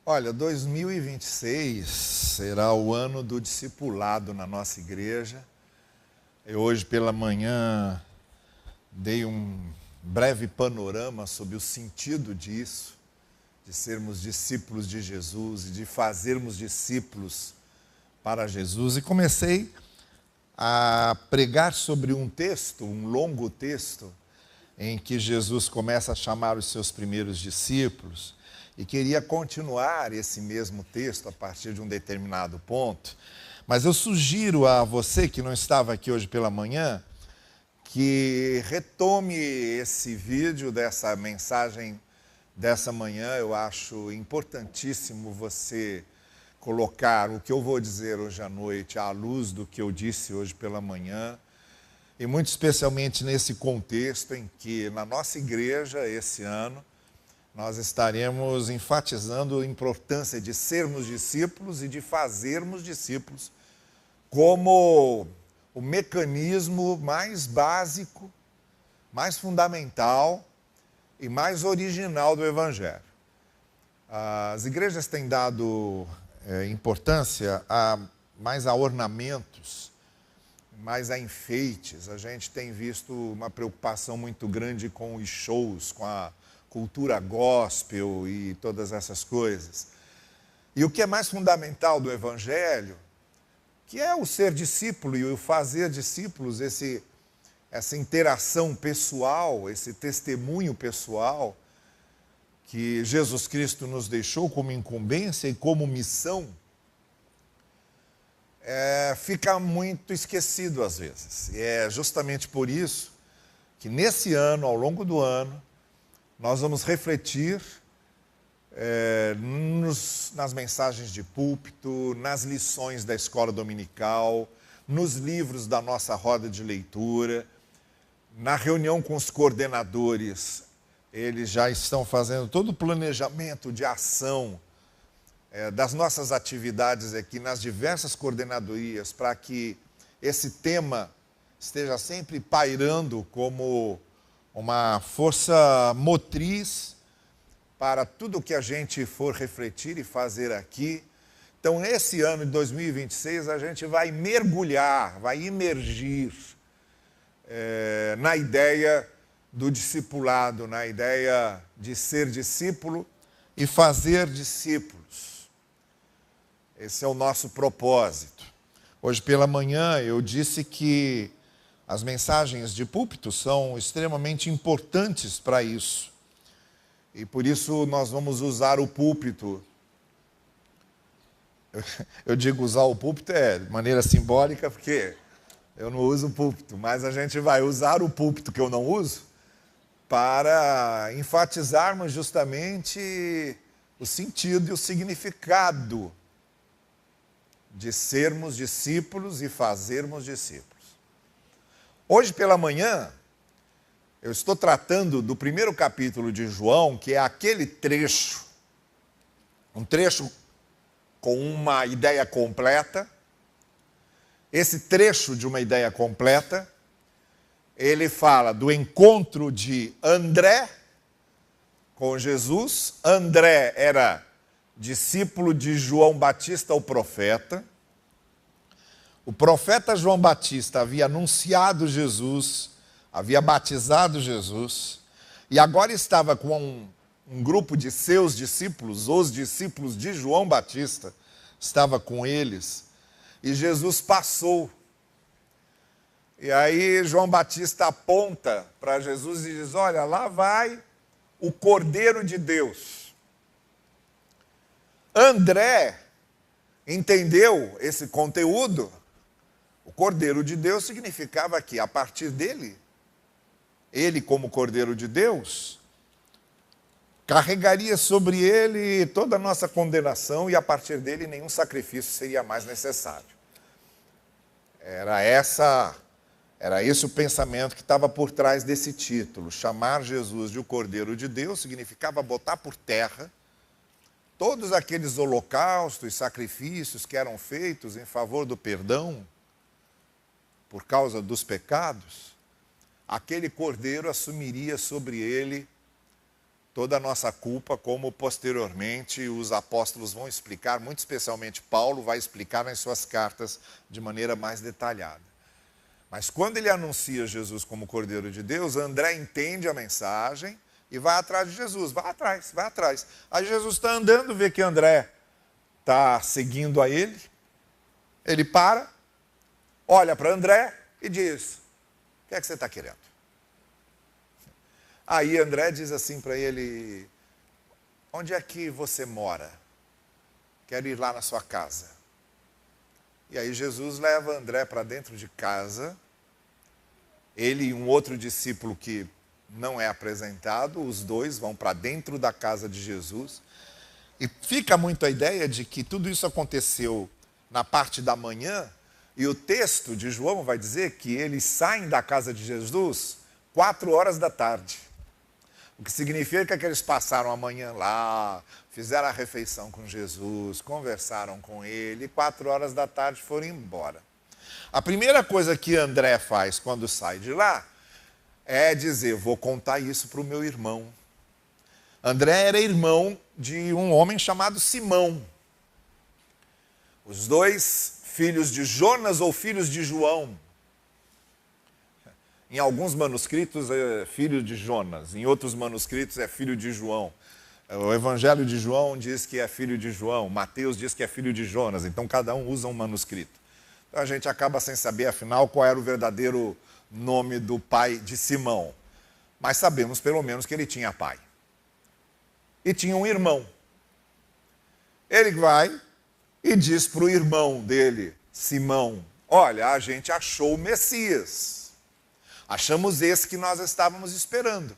Olha, 2026 será o ano do discipulado na nossa igreja. Eu hoje pela manhã dei um breve panorama sobre o sentido disso, de sermos discípulos de Jesus e de fazermos discípulos para Jesus. E comecei a pregar sobre um texto, um longo texto, em que Jesus começa a chamar os seus primeiros discípulos. E queria continuar esse mesmo texto a partir de um determinado ponto. Mas eu sugiro a você que não estava aqui hoje pela manhã, que retome esse vídeo dessa mensagem dessa manhã. Eu acho importantíssimo você colocar o que eu vou dizer hoje à noite à luz do que eu disse hoje pela manhã. E muito especialmente nesse contexto em que na nossa igreja esse ano nós estaremos enfatizando a importância de sermos discípulos e de fazermos discípulos como o mecanismo mais básico, mais fundamental e mais original do Evangelho. As igrejas têm dado importância mais a ornamentos, mais a enfeites. A gente tem visto uma preocupação muito grande com os shows, com a cultura gospel e todas essas coisas. E o que é mais fundamental do Evangelho, que é o ser discípulo e o fazer discípulos, essa interação pessoal, esse testemunho pessoal que Jesus Cristo nos deixou como incumbência e como missão, fica muito esquecido às vezes. E é justamente por isso que nesse ano, ao longo do ano, nós vamos refletir nas mensagens de púlpito, nas lições da escola dominical, nos livros da nossa roda de leitura, na reunião com os coordenadores. Eles já estão fazendo todo o planejamento de ação das nossas atividades aqui nas diversas coordenadorias, para que esse tema esteja sempre pairando como uma força motriz para tudo que a gente for refletir e fazer aqui. Então, nesse ano de 2026, a gente vai mergulhar, vai imergir na ideia do discipulado, na ideia de ser discípulo e fazer discípulos. Esse é o nosso propósito. Hoje pela manhã eu disse que as mensagens de púlpito são extremamente importantes para isso. E por isso nós vamos usar o púlpito. Eu digo usar o púlpito de maneira simbólica, porque eu não uso o púlpito, mas a gente vai usar o púlpito que eu não uso para enfatizarmos justamente o sentido e o significado de sermos discípulos e fazermos discípulos. Hoje pela manhã, eu estou tratando do primeiro capítulo de João, que é aquele trecho, um trecho com uma ideia completa. Esse trecho de uma ideia completa, ele fala do encontro de André com Jesus. André era discípulo de João Batista, o profeta. O profeta João Batista havia anunciado Jesus, havia batizado Jesus, e agora estava com um grupo de seus discípulos, os discípulos de João Batista, estava com eles, e Jesus passou. E aí João Batista aponta para Jesus e diz: olha, lá vai o Cordeiro de Deus. André entendeu esse conteúdo. O Cordeiro de Deus significava que, a partir dele, ele como Cordeiro de Deus, carregaria sobre ele toda a nossa condenação e, a partir dele, nenhum sacrifício seria mais necessário. Era esse o pensamento que estava por trás desse título. Chamar Jesus de o Cordeiro de Deus significava botar por terra todos aqueles holocaustos, sacrifícios que eram feitos em favor do perdão, por causa dos pecados. Aquele cordeiro assumiria sobre ele toda a nossa culpa, como posteriormente os apóstolos vão explicar, muito especialmente Paulo vai explicar nas suas cartas de maneira mais detalhada. Mas quando ele anuncia Jesus como Cordeiro de Deus, André entende a mensagem e vai atrás de Jesus, vai atrás, vai atrás. Aí Jesus está andando, vê que André está seguindo a ele, ele para, olha para André e diz: o que é que você está querendo? Aí André diz assim para ele: onde é que você mora? Quero ir lá na sua casa. E aí Jesus leva André para dentro de casa, ele e um outro discípulo que não é apresentado, os dois vão para dentro da casa de Jesus, e fica muito a ideia de que tudo isso aconteceu na parte da manhã, e o texto de João vai dizer que eles saem da casa de Jesus 4 horas da tarde. O que significa que eles passaram a manhã lá, fizeram a refeição com Jesus, conversaram com ele, e 4 horas da tarde foram embora. A primeira coisa que André faz quando sai de lá é dizer: vou contar isso para o meu irmão. André era irmão de um homem chamado Simão. Os dois filhos de Jonas ou filhos de João. Em alguns manuscritos é filho de Jonas, em outros manuscritos é filho de João. O Evangelho de João diz que é filho de João, Mateus diz que é filho de Jonas, então cada um usa um manuscrito. Então a gente acaba sem saber, afinal, qual era o verdadeiro nome do pai de Simão. Mas sabemos pelo menos que ele tinha pai. E tinha um irmão. Ele vai e diz para o irmão dele, Simão: olha, a gente achou o Messias. Achamos esse que nós estávamos esperando.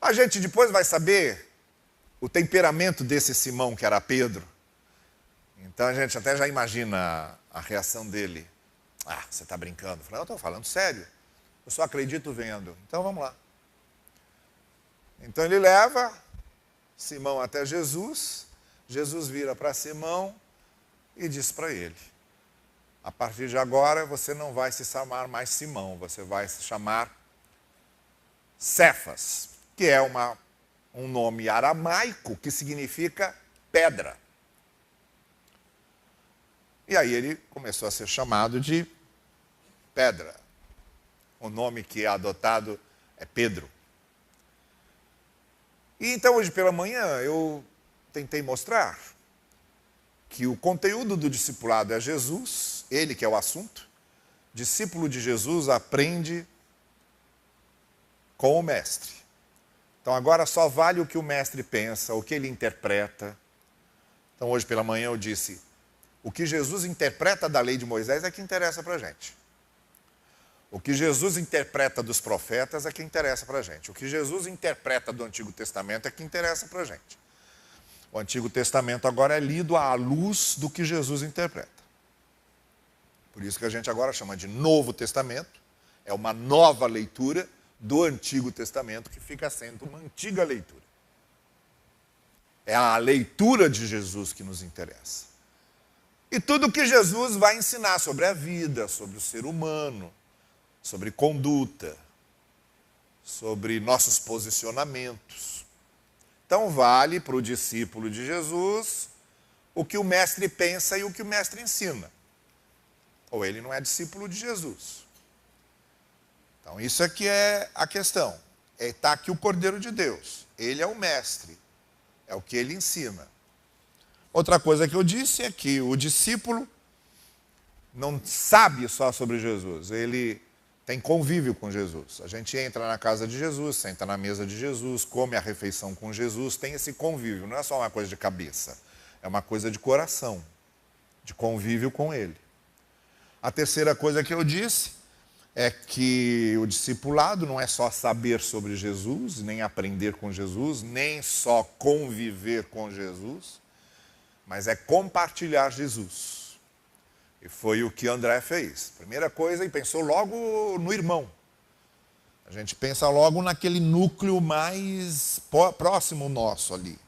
A gente depois vai saber o temperamento desse Simão, que era Pedro. Então a gente até já imagina a reação dele. Ah, você está brincando? Eu falei: eu estou falando sério. Eu só acredito vendo. Então vamos lá. Então ele leva Simão até Jesus. Jesus vira para Simão e diz para ele: a partir de agora você não vai se chamar mais Simão, você vai se chamar Cefas, que é um nome aramaico que significa pedra. E aí ele começou a ser chamado de Pedra. O nome que é adotado é Pedro. E então hoje pela manhã eu tentei mostrar que o conteúdo do discipulado é Jesus, ele que é o assunto. Discípulo de Jesus aprende com o mestre. Então agora só vale o que o mestre pensa, o que ele interpreta. Então hoje pela manhã eu disse: o que Jesus interpreta da lei de Moisés é que interessa para a gente. O que Jesus interpreta dos profetas é que interessa para a gente. O que Jesus interpreta do Antigo Testamento é que interessa para a gente. O Antigo Testamento agora é lido à luz do que Jesus interpreta. Por isso que a gente agora chama de Novo Testamento. É uma nova leitura do Antigo Testamento que fica sendo uma antiga leitura. É a leitura de Jesus que nos interessa. E tudo que Jesus vai ensinar sobre a vida, sobre o ser humano, sobre conduta, sobre nossos posicionamentos. Então vale para o discípulo de Jesus o que o mestre pensa e o que o mestre ensina. Ou ele não é discípulo de Jesus. Então isso aqui é a questão. Está aqui o Cordeiro de Deus. Ele é o mestre. É o que ele ensina. Outra coisa que eu disse é que o discípulo não sabe só sobre Jesus. Ele tem convívio com Jesus. A gente entra na casa de Jesus, senta na mesa de Jesus, come a refeição com Jesus, tem esse convívio. Não é só uma coisa de cabeça, é uma coisa de coração, de convívio com ele. A terceira coisa que eu disse é que o discipulado não é só saber sobre Jesus, nem aprender com Jesus, nem só conviver com Jesus, mas é compartilhar Jesus. E foi o que André fez. Primeira coisa, ele pensou logo no irmão. A gente pensa logo naquele núcleo mais próximo nosso ali.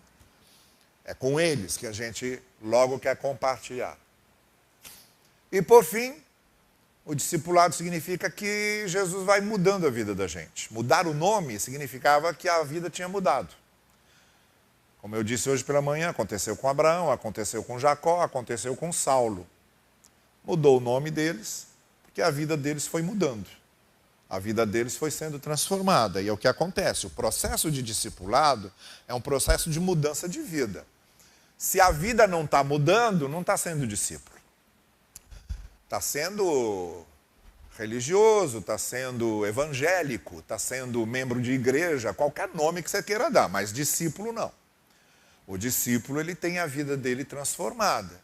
É com eles que a gente logo quer compartilhar. E por fim, O discipulado significa que Jesus vai mudando a vida da gente. Mudar o nome significava que a vida tinha mudado. Como eu disse hoje pela manhã, aconteceu com Abraão, aconteceu com Jacó, aconteceu com Saulo. Mudou o nome deles, porque a vida deles foi mudando. A vida deles foi sendo transformada. E é o que acontece. O processo de discipulado é um processo de mudança de vida. Se a vida não está mudando, não está sendo discípulo. Está sendo religioso, está sendo evangélico, está sendo membro de igreja, qualquer nome que você queira dar, mas discípulo não. O discípulo ele tem a vida dele transformada.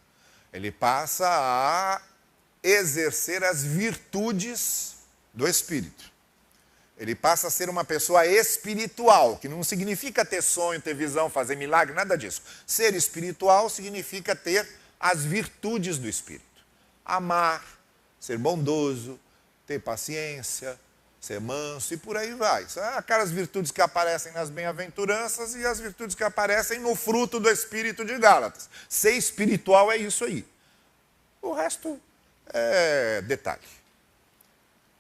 Ele passa a exercer as virtudes do Espírito. Ele passa a ser uma pessoa espiritual, que não significa ter sonho, ter visão, fazer milagre, nada disso. Ser espiritual significa ter as virtudes do Espírito. Amar, ser bondoso, ter paciência, ser manso e por aí vai. São aquelas virtudes que aparecem nas bem-aventuranças e as virtudes que aparecem no fruto do Espírito de Gálatas. Ser espiritual é isso aí. O resto é detalhe.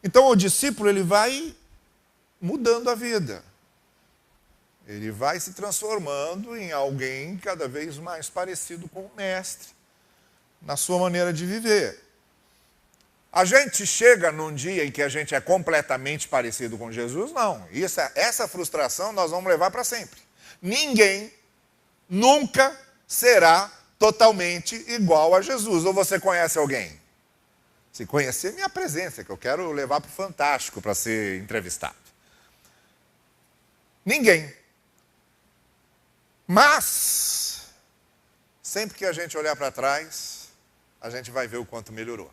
Então o discípulo ele vai mudando a vida. Ele vai se transformando em alguém cada vez mais parecido com o mestre na sua maneira de viver. A gente chega num dia em que a gente é completamente parecido com Jesus? Não. Essa frustração nós vamos levar para sempre. Ninguém nunca será totalmente igual a Jesus. Ou você conhece alguém? Se conhecer, me apresenta, que eu quero levar para o Fantástico para ser entrevistado. Ninguém. Mas, sempre que a gente olhar para trás, a gente vai ver o quanto melhorou.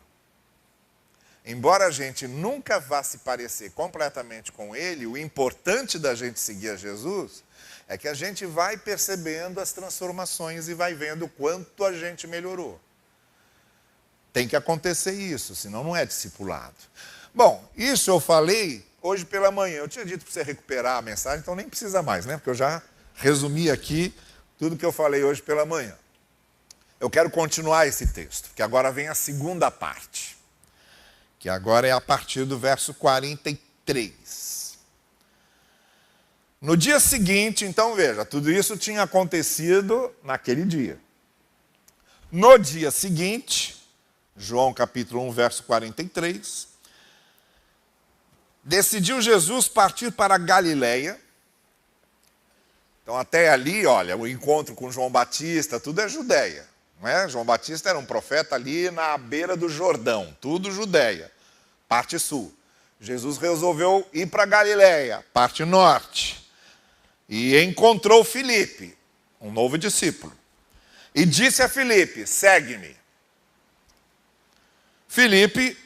Embora a gente nunca vá se parecer completamente com ele, o importante da gente seguir a Jesus é que a gente vai percebendo as transformações e vai vendo o quanto a gente melhorou. Tem que acontecer isso, senão não é discipulado. Bom, isso eu falei hoje pela manhã. Eu tinha dito para você recuperar a mensagem, então nem precisa mais, né? Porque eu já resumi aqui tudo que eu falei hoje pela manhã. Eu quero continuar esse texto, que agora vem a segunda parte. Que agora é a partir do verso 43. No dia seguinte, então veja, tudo isso tinha acontecido naquele dia. No dia seguinte, João capítulo 1, verso 43, decidiu Jesus partir para a Galileia. Então até ali, olha, o encontro com João Batista, tudo é Judéia. Não é? João Batista era um profeta ali na beira do Jordão, tudo Judéia, parte sul. Jesus resolveu ir para Galileia, parte norte, e encontrou Filipe, um novo discípulo, e disse a Filipe: segue-me. Filipe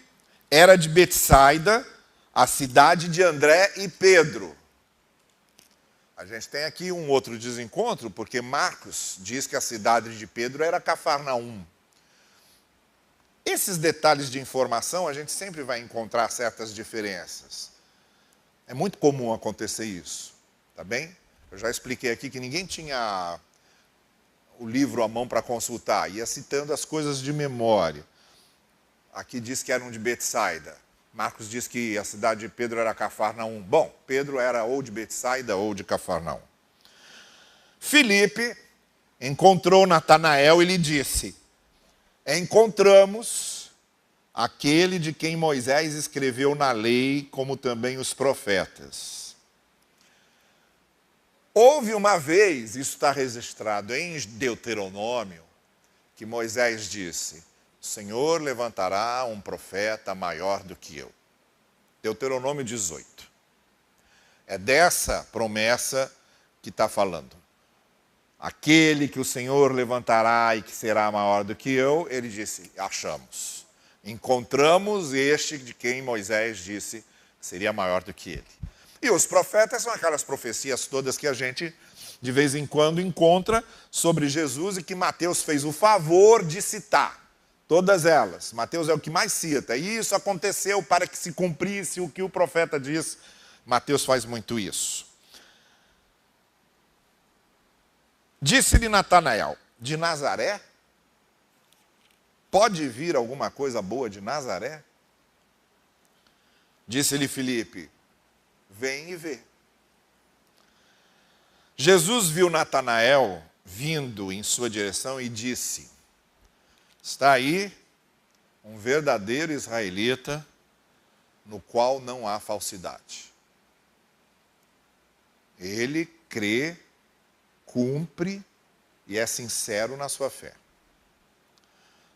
era de Betsaida, a cidade de André e Pedro. A gente tem aqui um outro desencontro, porque Marcos diz que a cidade de Pedro era Cafarnaum. Esses detalhes de informação, a gente sempre vai encontrar certas diferenças. É muito comum acontecer isso, tá bem? Eu já expliquei aqui que ninguém tinha o livro à mão para consultar, ia citando as coisas de memória. Aqui diz que eram de Betsaida. Marcos diz que a cidade de Pedro era Cafarnaum. Bom, Pedro era ou de Betsaida ou de Cafarnaum. Filipe encontrou Natanael e lhe disse: encontramos aquele de quem Moisés escreveu na lei, como também os profetas. Houve uma vez, isso está registrado em Deuteronômio, que Moisés disse: o Senhor levantará um profeta maior do que eu. Deuteronômio 18. É dessa promessa que está falando. Aquele que o Senhor levantará e que será maior do que eu, ele disse, achamos. Encontramos este de quem Moisés disse que seria maior do que ele. E os profetas são aquelas profecias todas que a gente, de vez em quando, encontra sobre Jesus e que Mateus fez o favor de citar. Todas elas. Mateus é o que mais cita. E isso aconteceu para que se cumprisse o que o profeta diz. Mateus faz muito isso. Disse-lhe Natanael: de Nazaré? Pode vir alguma coisa boa de Nazaré? Disse-lhe Filipe: vem e vê. Jesus viu Natanael vindo em sua direção e disse: está aí um verdadeiro israelita, no qual não há falsidade. Ele crê, cumpre e é sincero na sua fé.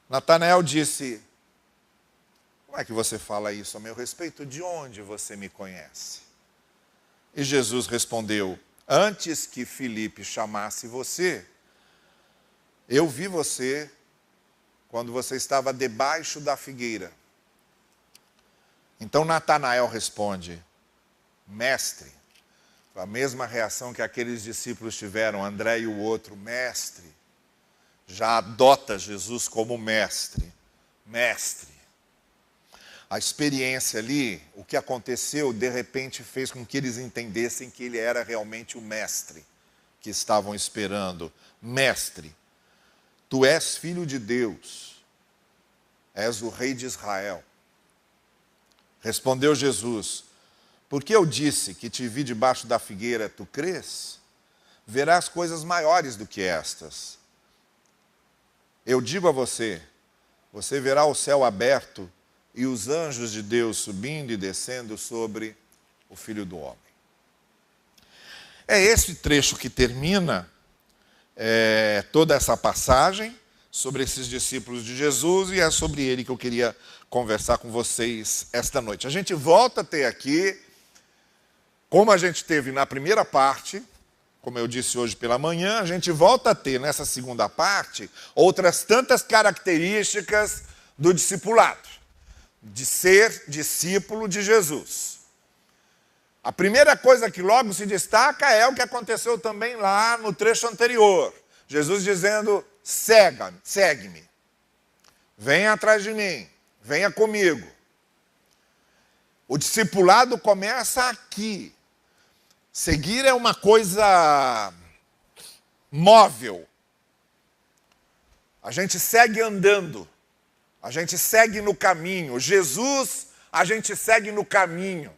Natanael disse: como é que você fala isso a meu respeito? De onde você me conhece? E Jesus respondeu: antes que Filipe chamasse você, eu vi você quando você estava debaixo da figueira. Então Natanael responde: mestre. A mesma reação que aqueles discípulos tiveram, André e o outro: mestre. Já adota Jesus como mestre. Mestre. A experiência ali, o que aconteceu, de repente fez com que eles entendessem que ele era realmente o mestre que estavam esperando. Mestre, tu és filho de Deus, és o rei de Israel. Respondeu Jesus: porque eu disse que te vi debaixo da figueira, tu crês? Verás coisas maiores do que estas. Eu digo a você, você verá o céu aberto e os anjos de Deus subindo e descendo sobre o Filho do Homem. É esse trecho que termina toda essa passagem sobre esses discípulos de Jesus, e é sobre ele que eu queria conversar com vocês esta noite. A gente volta a ter aqui, como a gente teve na primeira parte, como eu disse hoje pela manhã, a gente volta a ter nessa segunda parte outras tantas características do discipulado, de ser discípulo de Jesus. A primeira coisa que logo se destaca é o que aconteceu também lá no trecho anterior. Jesus dizendo: segue-me, venha atrás de mim, venha comigo. O discipulado começa aqui. Seguir é uma coisa móvel. A gente segue andando. A gente segue no caminho. Jesus, a gente segue no caminho.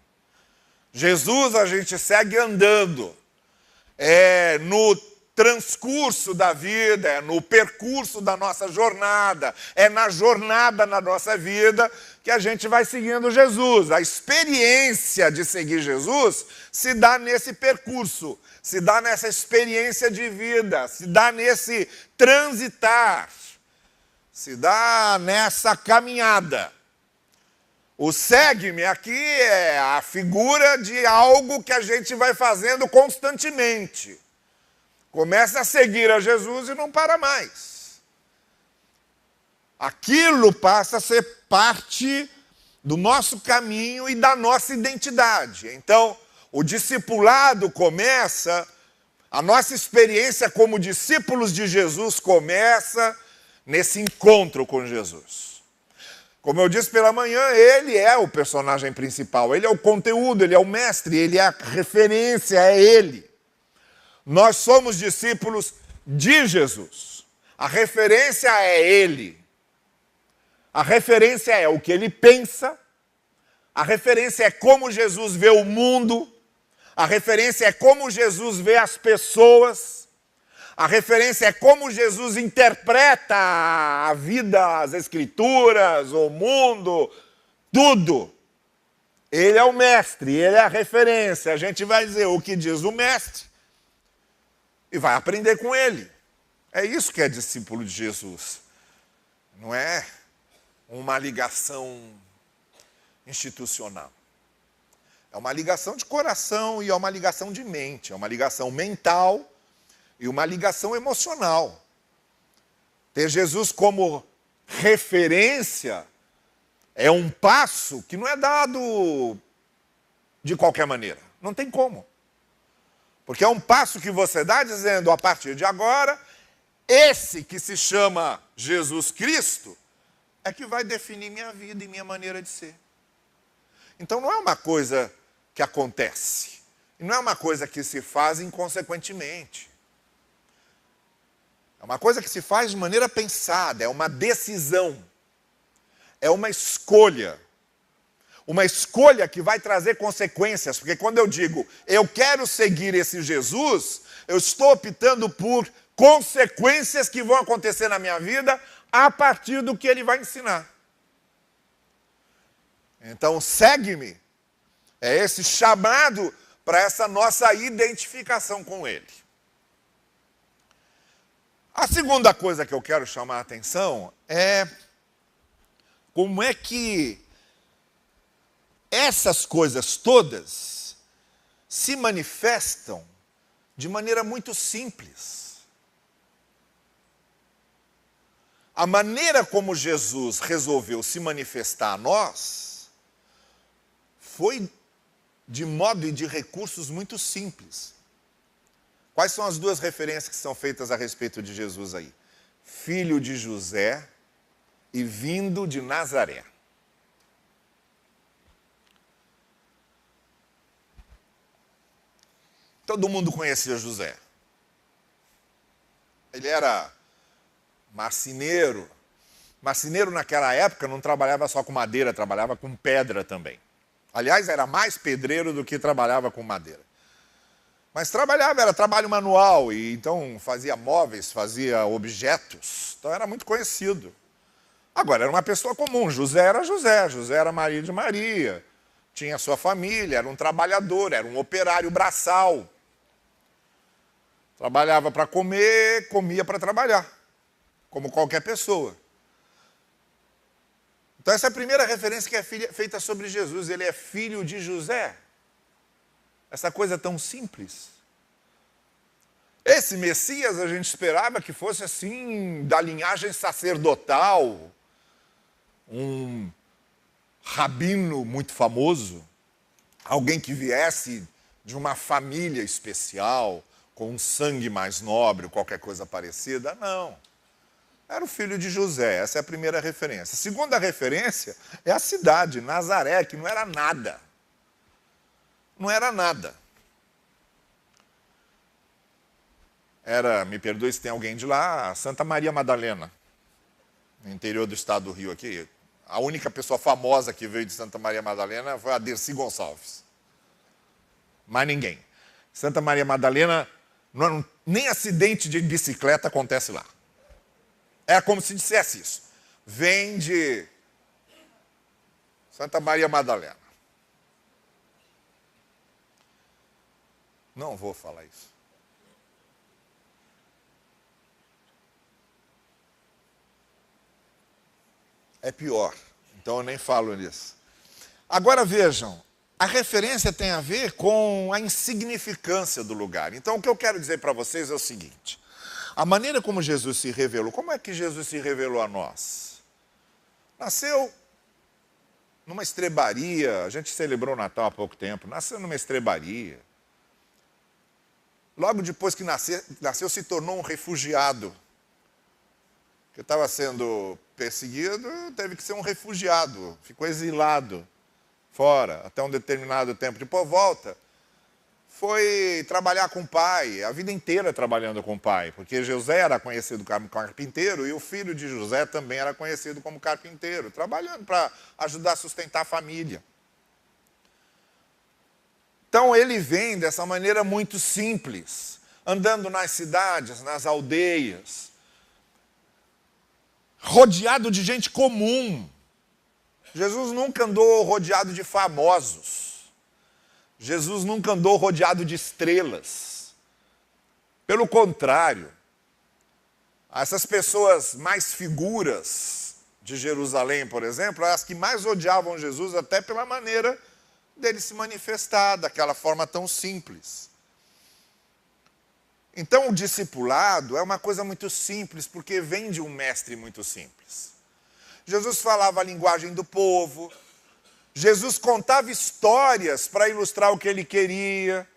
Jesus, a gente segue andando. É no transcurso da vida, é no percurso da nossa jornada, é na jornada na nossa vida que a gente vai seguindo Jesus. A experiência de seguir Jesus se dá nesse percurso, se dá nessa experiência de vida, se dá nesse transitar, se dá nessa caminhada. O segue-me aqui é a figura de algo que a gente vai fazendo constantemente. Começa a seguir a Jesus e não para mais. Aquilo passa a ser parte do nosso caminho e da nossa identidade. Então, o discipulado começa, a nossa experiência como discípulos de Jesus começa nesse encontro com Jesus. Como eu disse pela manhã, ele é o personagem principal, ele é o conteúdo, ele é o mestre, ele é a referência, é ele. Nós somos discípulos de Jesus. A referência é ele. A referência é o que ele pensa. A referência é como Jesus vê o mundo. A referência é como Jesus vê as pessoas. A referência é como Jesus interpreta a vida, as escrituras, o mundo, tudo. Ele é o mestre, ele é a referência. A gente vai dizer o que diz o mestre e vai aprender com ele. É isso que é discípulo de Jesus. Não é uma ligação institucional. É uma ligação de coração e é uma ligação de mente. É uma ligação mental e uma ligação emocional. Ter Jesus como referência é um passo que não é dado de qualquer maneira. Não tem como. Porque é um passo que você dá dizendo, a partir de agora, esse que se chama Jesus Cristo é que vai definir minha vida e minha maneira de ser. Então não é uma coisa que acontece. Não é uma coisa que se faz inconsequentemente. É uma coisa que se faz de maneira pensada, é uma decisão. É uma escolha. uma escolha que vai trazer consequências, porque quando eu digo, eu quero seguir esse Jesus, eu estou optando por consequências que vão acontecer na minha vida a partir do que ele vai ensinar. Então, segue-me. É esse chamado para essa nossa identificação com ele. A segunda coisa que eu quero chamar a atenção é como é que essas coisas todas se manifestam de maneira muito simples. A maneira como Jesus resolveu se manifestar a nós foi de modo e de recursos muito simples. Quais são as duas referências que são feitas a respeito de Jesus aí? Filho de José e vindo de Nazaré. Todo mundo conhecia José. Ele era marceneiro. Marceneiro naquela época não trabalhava só com madeira, trabalhava com pedra também. Aliás, era mais pedreiro do que trabalhava com madeira. Mas trabalhava, era trabalho manual, e então fazia móveis, fazia objetos. Então era muito conhecido. Agora, era uma pessoa comum. José era marido de Maria, tinha sua família, era um trabalhador, era um operário braçal. Trabalhava para comer, comia para trabalhar, como qualquer pessoa. Então essa é a primeira referência que é feita sobre Jesus. Ele é filho de José. Essa coisa tão simples. Esse Messias a gente esperava que fosse assim, da linhagem sacerdotal, um rabino muito famoso, alguém que viesse de uma família especial, com um sangue mais nobre, qualquer coisa parecida. Não. Era o filho de José, essa é a primeira referência. A segunda referência é a cidade, Nazaré, que não era nada. Não era nada. Era, me perdoe se tem alguém de lá, Santa Maria Madalena, no interior do estado do Rio aqui. A única pessoa famosa que veio de Santa Maria Madalena foi a Dercy Gonçalves. Mais ninguém. Santa Maria Madalena, nem acidente de bicicleta acontece lá. É como se dissesse isso. Vem de Santa Maria Madalena. Não vou falar isso. É pior. Então eu nem falo nisso. Agora vejam, a referência tem a ver com a insignificância do lugar. Então o que eu quero dizer para vocês é o seguinte. A maneira como Jesus se revelou, como é que Jesus se revelou a nós? Nasceu numa estrebaria, a gente celebrou o Natal há pouco tempo, nasceu numa estrebaria. Logo depois que nasceu se tornou um refugiado. Que estava sendo perseguido, teve que ser um refugiado, ficou exilado fora até um determinado tempo. Depois volta. Foi trabalhar com o pai, a vida inteira trabalhando com o pai, porque José era conhecido como carpinteiro e o filho de José também era conhecido como carpinteiro, trabalhando para ajudar a sustentar a família. Então ele vem dessa maneira muito simples, andando nas cidades, nas aldeias, rodeado de gente comum. Jesus nunca andou rodeado de famosos. Jesus nunca andou rodeado de estrelas. Pelo contrário, essas pessoas mais figuras de Jerusalém, por exemplo, as que mais odiavam Jesus até pela maneira dele se manifestar, daquela forma tão simples. Então o discipulado é uma coisa muito simples, porque vem de um mestre muito simples. Jesus falava a linguagem do povo, Jesus contava histórias para ilustrar o que ele queria.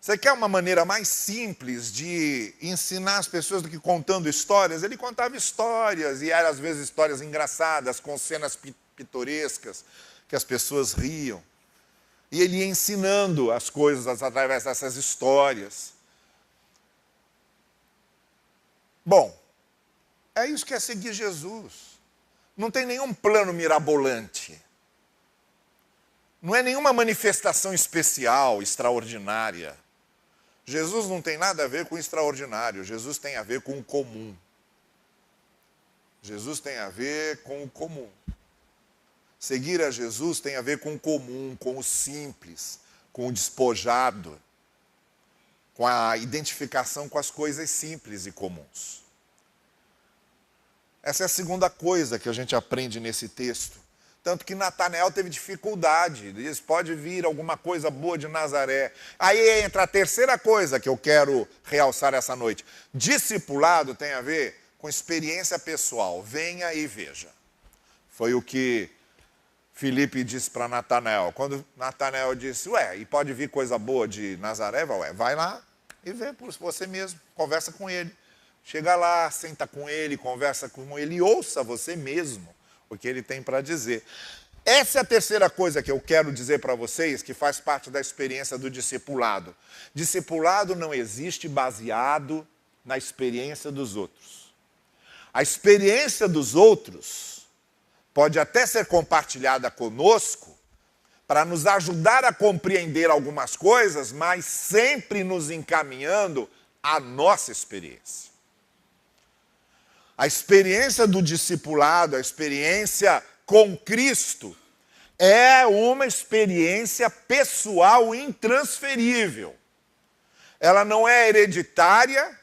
Você quer uma maneira mais simples de ensinar as pessoas do que contando histórias? Ele contava histórias, e eram às vezes histórias engraçadas, com cenas pitorescas, que as pessoas riam. E ele ia ensinando as coisas através dessas histórias. Bom, é isso que é seguir Jesus. Não tem nenhum plano mirabolante. Não é nenhuma manifestação especial, extraordinária. Jesus não tem nada a ver com o extraordinário, Jesus tem a ver com o comum. Jesus tem a ver com o comum. Seguir a Jesus tem a ver com o comum, com o simples, com o despojado, com a identificação com as coisas simples e comuns. Essa é a segunda coisa que a gente aprende nesse texto. Tanto que Natanael teve dificuldade, diz, pode vir alguma coisa boa de Nazaré. Aí entra a terceira coisa que eu quero realçar essa noite. Discipulado tem a ver com experiência pessoal. Venha e veja. Foi o que Filipe disse para Natanael. Quando Natanael disse, e pode vir coisa boa de Nazaré? Vai lá e vê por você mesmo. Conversa com ele. Chega lá, senta com ele, conversa com ele e ouça você mesmo o que ele tem para dizer. Essa é a terceira coisa que eu quero dizer para vocês, que faz parte da experiência do discipulado. Discipulado não existe baseado na experiência dos outros. A experiência dos outros pode até ser compartilhada conosco para nos ajudar a compreender algumas coisas, mas sempre nos encaminhando à nossa experiência. A experiência do discipulado, a experiência com Cristo, é uma experiência pessoal intransferível. Ela não é hereditária,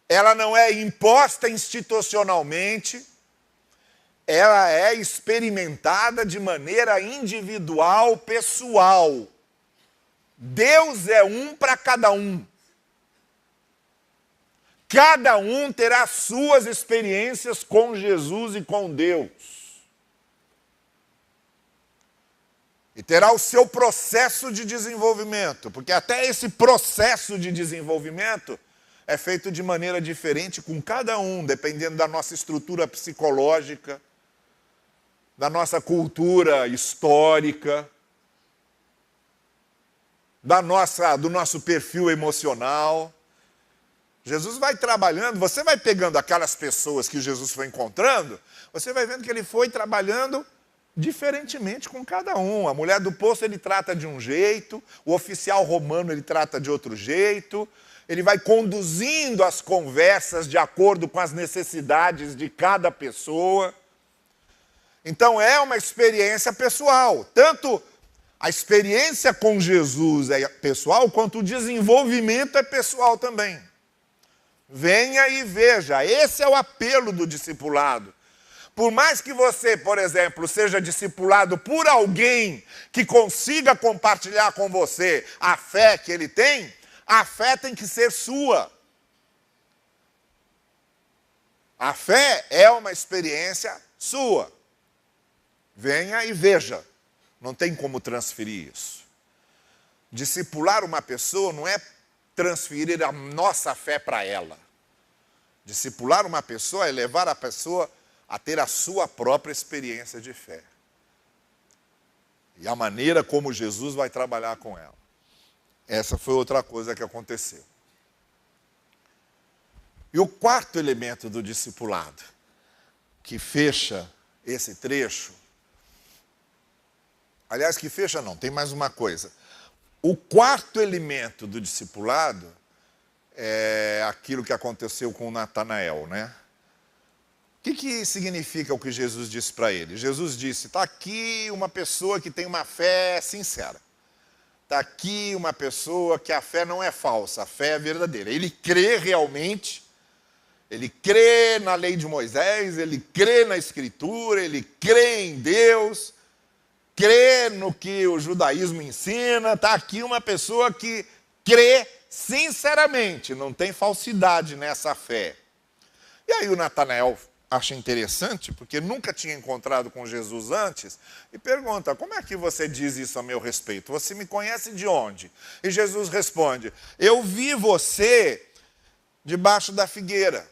ela não é imposta institucionalmente, ela é experimentada de maneira individual, pessoal. Deus é um para cada um. Cada um terá suas experiências com Jesus e com Deus. E terá o seu processo de desenvolvimento, porque até esse processo de desenvolvimento é feito de maneira diferente com cada um, dependendo da nossa estrutura psicológica, da nossa cultura histórica, do nosso perfil emocional. Jesus vai trabalhando, você vai pegando aquelas pessoas que Jesus foi encontrando, você vai vendo que ele foi trabalhando diferentemente com cada um. A mulher do poço ele trata de um jeito, o oficial romano ele trata de outro jeito, ele vai conduzindo as conversas de acordo com as necessidades de cada pessoa. Então é uma experiência pessoal, tanto a experiência com Jesus é pessoal, quanto o desenvolvimento é pessoal também. Venha e veja, esse é o apelo do discipulado. Por mais que você, por exemplo, seja discipulado por alguém que consiga compartilhar com você a fé que ele tem, a fé tem que ser sua. A fé é uma experiência sua. Venha e veja. Não tem como transferir isso. Discipular uma pessoa não é transferir a nossa fé para ela. Discipular uma pessoa é levar a pessoa a ter a sua própria experiência de fé. E a maneira como Jesus vai trabalhar com ela. Essa foi outra coisa que aconteceu. E o quarto elemento do discipulado, que fecha esse trecho, aliás, que fecha não, tem mais uma coisa. O quarto elemento do discipulado é aquilo que aconteceu com Natanael, né? O que significa o que Jesus disse para ele? Jesus disse, está aqui uma pessoa que tem uma fé sincera. Está aqui uma pessoa que a fé não é falsa, a fé é verdadeira. Ele crê realmente, ele crê na lei de Moisés, ele crê na Escritura, ele crê em Deus, crê no que o judaísmo ensina. Está aqui uma pessoa que crê sinceramente, não tem falsidade nessa fé. E aí o Natanael acha interessante, porque nunca tinha encontrado com Jesus antes, e pergunta, como é que você diz isso a meu respeito? Você me conhece de onde? E Jesus responde, eu vi você debaixo da figueira.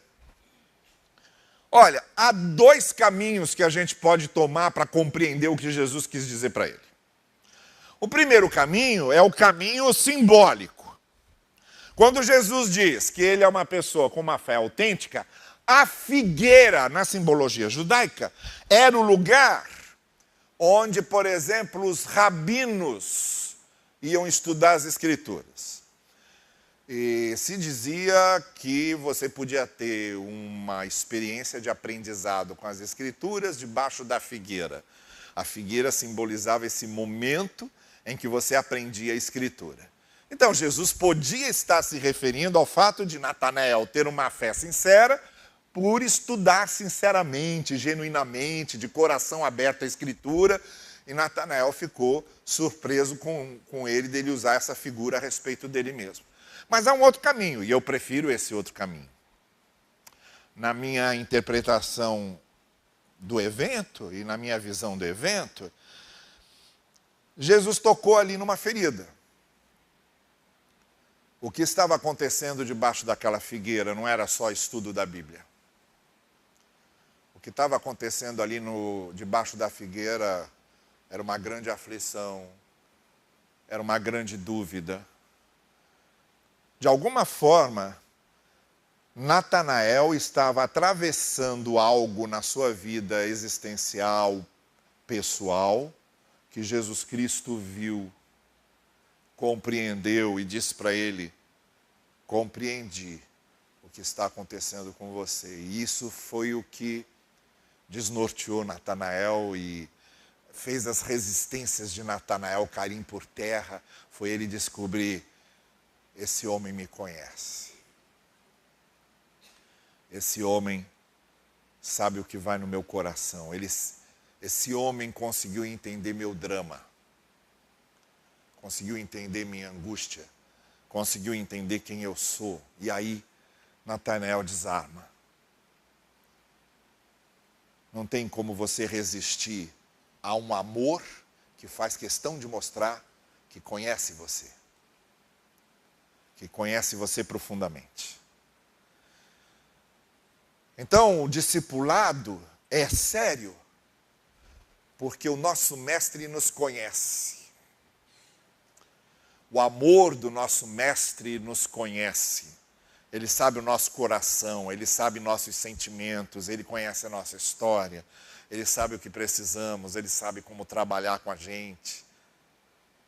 Olha, há dois caminhos que a gente pode tomar para compreender o que Jesus quis dizer para ele. O primeiro caminho é o caminho simbólico. Quando Jesus diz que ele é uma pessoa com uma fé autêntica, a figueira, na simbologia judaica, era o lugar onde, por exemplo, os rabinos iam estudar as Escrituras. E se dizia que você podia ter uma experiência de aprendizado com as Escrituras debaixo da figueira. A figueira simbolizava esse momento em que você aprendia a Escritura. Então, Jesus podia estar se referindo ao fato de Natanael ter uma fé sincera por estudar sinceramente, genuinamente, de coração aberto à Escritura, e Natanael ficou surpreso com ele dele usar essa figura a respeito dele mesmo. Mas há um outro caminho, e eu prefiro esse outro caminho. Na minha interpretação do evento e na minha visão do evento, Jesus tocou ali numa ferida. O que estava acontecendo debaixo daquela figueira não era só estudo da Bíblia. O que estava acontecendo ali debaixo da figueira era uma grande aflição, era uma grande dúvida. De alguma forma, Natanael estava atravessando algo na sua vida existencial, pessoal, que Jesus Cristo viu, compreendeu e disse para ele: compreendi o que está acontecendo com você. E isso foi o que desnorteou Natanael e fez as resistências de Natanael caírem por terra. Foi ele descobrir: esse homem me conhece. Esse homem sabe o que vai no meu coração. Esse homem conseguiu entender meu drama. Conseguiu entender minha angústia. Conseguiu entender quem eu sou. E aí, Natanael desarma. Não tem como você resistir a um amor que faz questão de mostrar que conhece você. Que conhece você profundamente. Então, o discipulado é sério, porque o nosso mestre nos conhece. O amor do nosso mestre nos conhece. Ele sabe o nosso coração, ele sabe nossos sentimentos, ele conhece a nossa história, ele sabe o que precisamos, ele sabe como trabalhar com a gente.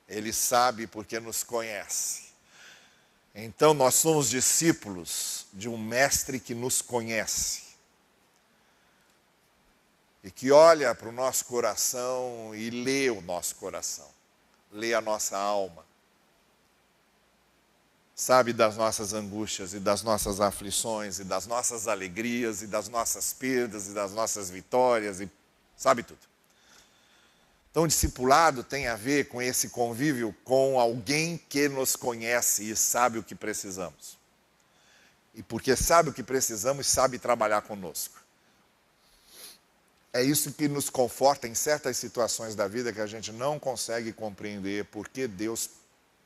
Ele sabe porque nos conhece. Então, nós somos discípulos de um mestre que nos conhece. E que olha para o nosso coração e lê o nosso coração. Lê a nossa alma. Sabe das nossas angústias e das nossas aflições e das nossas alegrias e das nossas perdas e das nossas vitórias e sabe tudo. Então, o discipulado tem a ver com esse convívio com alguém que nos conhece e sabe o que precisamos. E porque sabe o que precisamos, sabe trabalhar conosco. É isso que nos conforta em certas situações da vida que a gente não consegue compreender por que Deus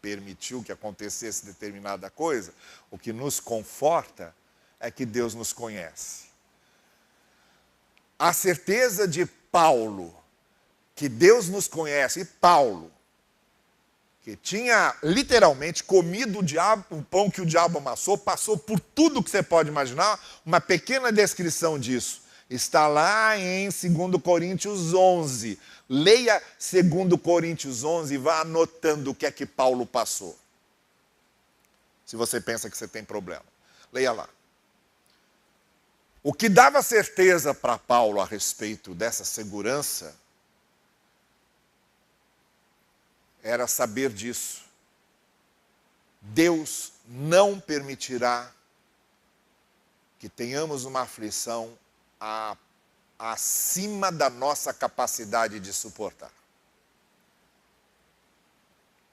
permitiu que acontecesse determinada coisa. O que nos conforta é que Deus nos conhece. A certeza de Paulo que Deus nos conhece, e Paulo, que tinha literalmente comido o pão que o diabo amassou, passou por tudo que você pode imaginar, uma pequena descrição disso está lá em 2 Coríntios 11. Leia 2 Coríntios 11 e vá anotando o que é que Paulo passou. Se você pensa que você tem problema. Leia lá. O que dava certeza para Paulo a respeito dessa segurança era saber disso. Deus não permitirá que tenhamos uma aflição acima da nossa capacidade de suportar.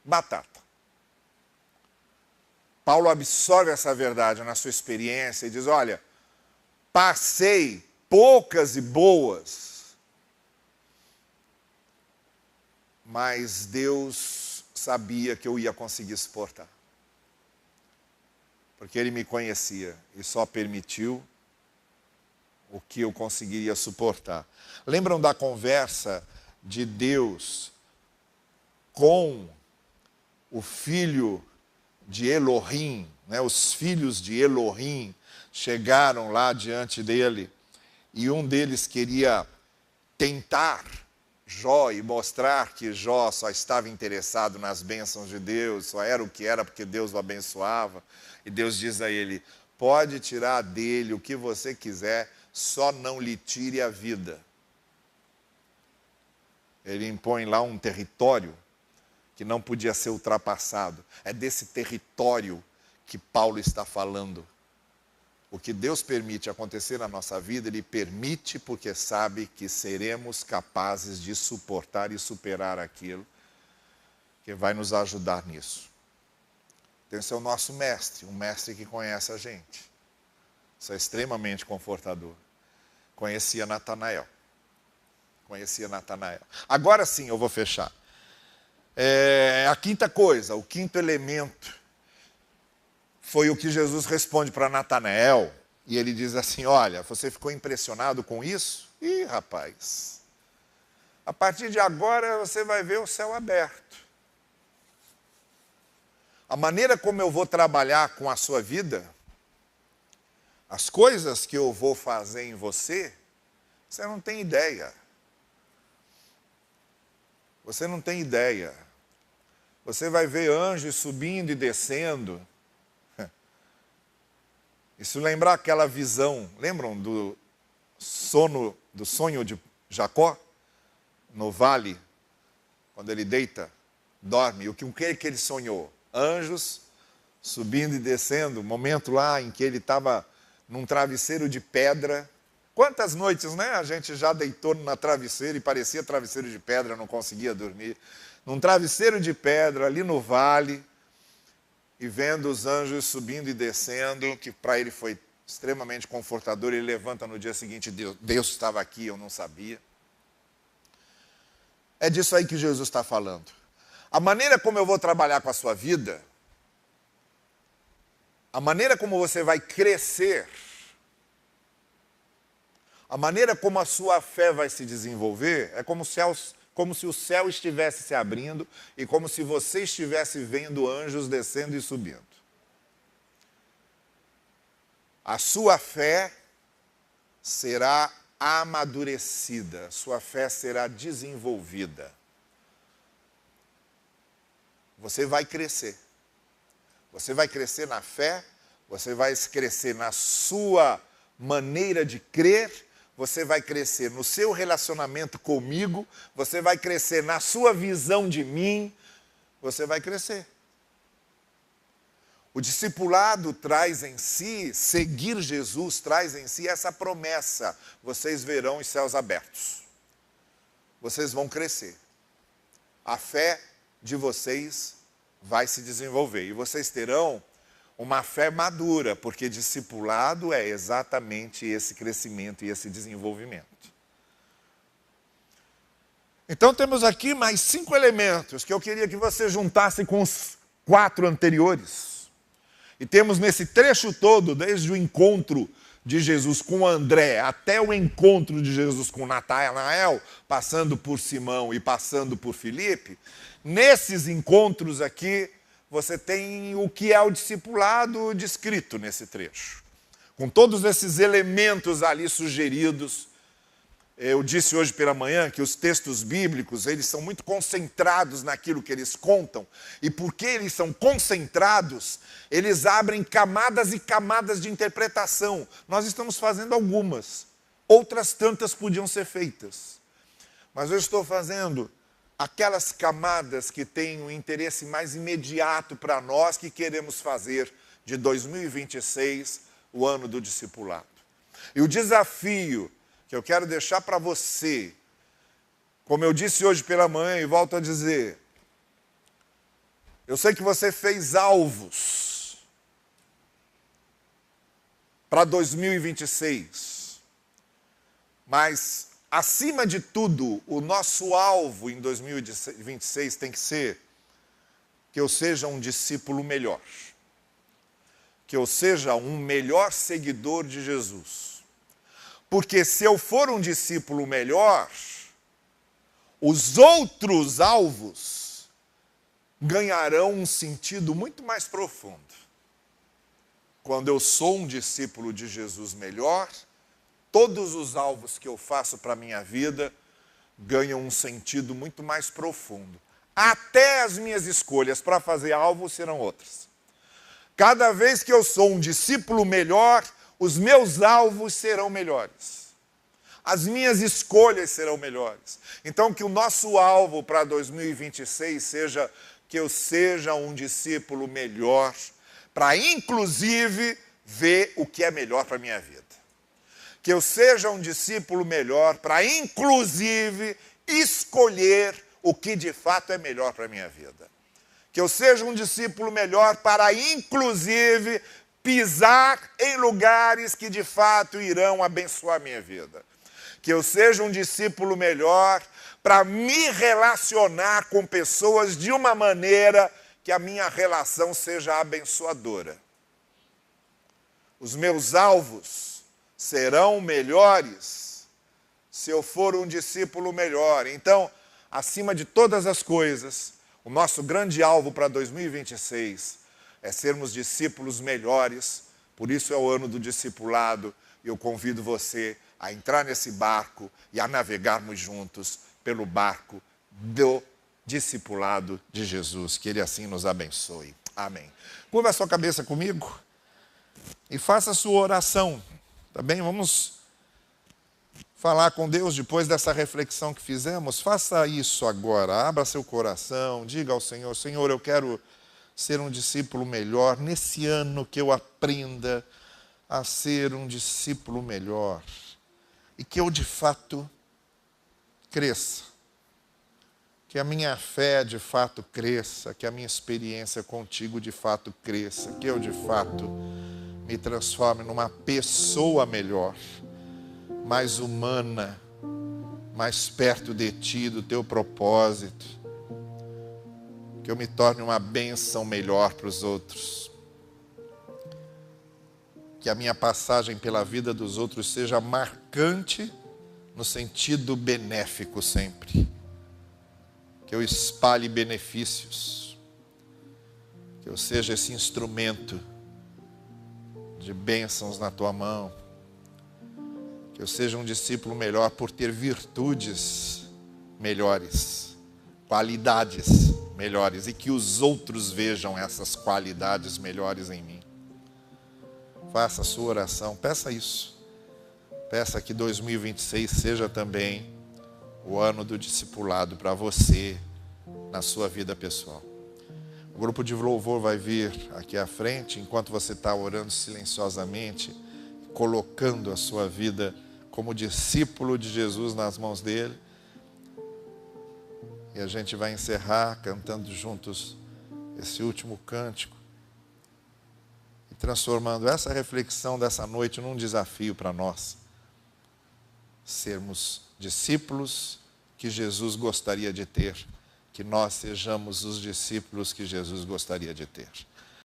Batata. Paulo absorve essa verdade na sua experiência e diz: olha, passei poucas e boas, mas Deus sabia que eu ia conseguir suportar. Porque Ele me conhecia e só permitiu o que eu conseguiria suportar. Lembram da conversa de Deus com o filho de Elohim, né? Os filhos de Elohim chegaram lá diante dele e um deles queria tentar Jó e mostrar que Jó só estava interessado nas bênçãos de Deus, só era o que era porque Deus o abençoava. E Deus diz a ele: pode tirar dele o que você quiser, só não lhe tire a vida. Ele impõe lá um território que não podia ser ultrapassado. É desse território que Paulo está falando. O que Deus permite acontecer na nossa vida, Ele permite porque sabe que seremos capazes de suportar e superar aquilo que vai nos ajudar nisso. Então, esse é o nosso mestre, um mestre que conhece a gente. Isso é extremamente confortador. Conhecia Natanael. Agora sim eu vou fechar. A quinta coisa, o quinto elemento, foi o que Jesus responde para Natanael. E ele diz assim: olha, você ficou impressionado com isso? Ih, rapaz, a partir de agora você vai ver o céu aberto. A maneira como eu vou trabalhar com a sua vida, as coisas que eu vou fazer em você, você não tem ideia. Você não tem ideia. Você vai ver anjos subindo e descendo. Isso lembrar aquela visão, lembram do sonho de Jacó? No vale, quando ele deita, dorme. O que ele sonhou? Anjos subindo e descendo. Momento lá em que ele estava num travesseiro de pedra. Quantas noites, né? A gente já deitou na travesseiro e parecia travesseiro de pedra, não conseguia dormir. Num travesseiro de pedra, ali no vale, e vendo os anjos subindo e descendo, que para ele foi extremamente confortador. Ele levanta no dia seguinte: Deus estava aqui, eu não sabia. É disso aí que Jesus está falando. A maneira como eu vou trabalhar com a sua vida, a maneira como você vai crescer, a maneira como a sua fé vai se desenvolver, é como se o céu estivesse se abrindo e como se você estivesse vendo anjos descendo e subindo. A sua fé será amadurecida, sua fé será desenvolvida. Você vai crescer. Você vai crescer na fé, você vai crescer na sua maneira de crer, você vai crescer no seu relacionamento comigo, você vai crescer na sua visão de mim, você vai crescer. O discipulado traz em si, seguir Jesus traz em si essa promessa: vocês verão os céus abertos. Vocês vão crescer. A fé de vocês vai se desenvolver e vocês terão uma fé madura, porque discipulado é exatamente esse crescimento e esse desenvolvimento. Então temos aqui mais 5 elementos que eu queria que você juntasse com os 4 anteriores. E temos nesse trecho todo, desde o encontro de Jesus com André até o encontro de Jesus com Natanael, passando por Simão e passando por Filipe, nesses encontros aqui, você tem o que é o discipulado descrito nesse trecho. Com todos esses elementos ali sugeridos. Eu disse hoje pela manhã que os textos bíblicos, eles são muito concentrados naquilo que eles contam. E porque eles são concentrados, eles abrem camadas e camadas de interpretação. Nós estamos fazendo algumas. Outras tantas podiam ser feitas. Mas eu estou fazendo aquelas camadas que têm um interesse mais imediato para nós, que queremos fazer de 2026, o ano do discipulado. E o desafio que eu quero deixar para você, como eu disse hoje pela manhã e volto a dizer, eu sei que você fez alvos para 2026, mas acima de tudo, o nosso alvo em 2026 tem que ser que eu seja um discípulo melhor. Que eu seja um melhor seguidor de Jesus. Porque se eu for um discípulo melhor, os outros alvos ganharão um sentido muito mais profundo. Quando eu sou um discípulo de Jesus melhor, todos os alvos que eu faço para a minha vida ganham um sentido muito mais profundo. Até as minhas escolhas para fazer alvo serão outras. Cada vez que eu sou um discípulo melhor, os meus alvos serão melhores. As minhas escolhas serão melhores. Então, que o nosso alvo para 2026 seja que eu seja um discípulo melhor, para inclusive ver o que é melhor para a minha vida. Que eu seja um discípulo melhor, para inclusive escolher o que de fato é melhor para a minha vida. Que eu seja um discípulo melhor, para inclusive pisar em lugares que de fato irão abençoar a minha vida. Que eu seja um discípulo melhor para me relacionar com pessoas de uma maneira que a minha relação seja abençoadora. Os meus alvos serão melhores se eu for um discípulo melhor. Então, acima de todas as coisas, o nosso grande alvo para 2026 é sermos discípulos melhores. Por isso é o ano do discipulado. E eu convido você a entrar nesse barco e a navegarmos juntos pelo barco do discipulado de Jesus. Que Ele assim nos abençoe. Amém. Curva a sua cabeça comigo e faça a sua oração. Tá bem? Vamos falar com Deus depois dessa reflexão que fizemos. Faça isso agora. Abra seu coração. Diga ao Senhor: Senhor, eu quero ser um discípulo melhor. Nesse ano que eu aprenda a ser um discípulo melhor. E que eu de fato cresça. Que a minha fé de fato cresça. Que a minha experiência contigo de fato cresça. Que eu de fato me transforme numa pessoa melhor. Mais humana. Mais perto de ti, do teu propósito. Que eu me torne uma bênção melhor para os outros. Que a minha passagem pela vida dos outros seja marcante no sentido benéfico sempre. Que eu espalhe benefícios. Que eu seja esse instrumento de bênçãos na tua mão. Que eu seja um discípulo melhor por ter virtudes melhores, qualidades melhores, e que os outros vejam essas qualidades melhores em mim. Faça a sua oração, peça isso. Peça que 2026 seja também o ano do discipulado para você, na sua vida pessoal. O grupo de louvor vai vir aqui à frente, enquanto você está orando silenciosamente, colocando a sua vida como discípulo de Jesus nas mãos dele. E a gente vai encerrar cantando juntos esse último cântico. E transformando essa reflexão dessa noite num desafio para nós. Sermos discípulos que Jesus gostaria de ter. Que nós sejamos os discípulos que Jesus gostaria de ter.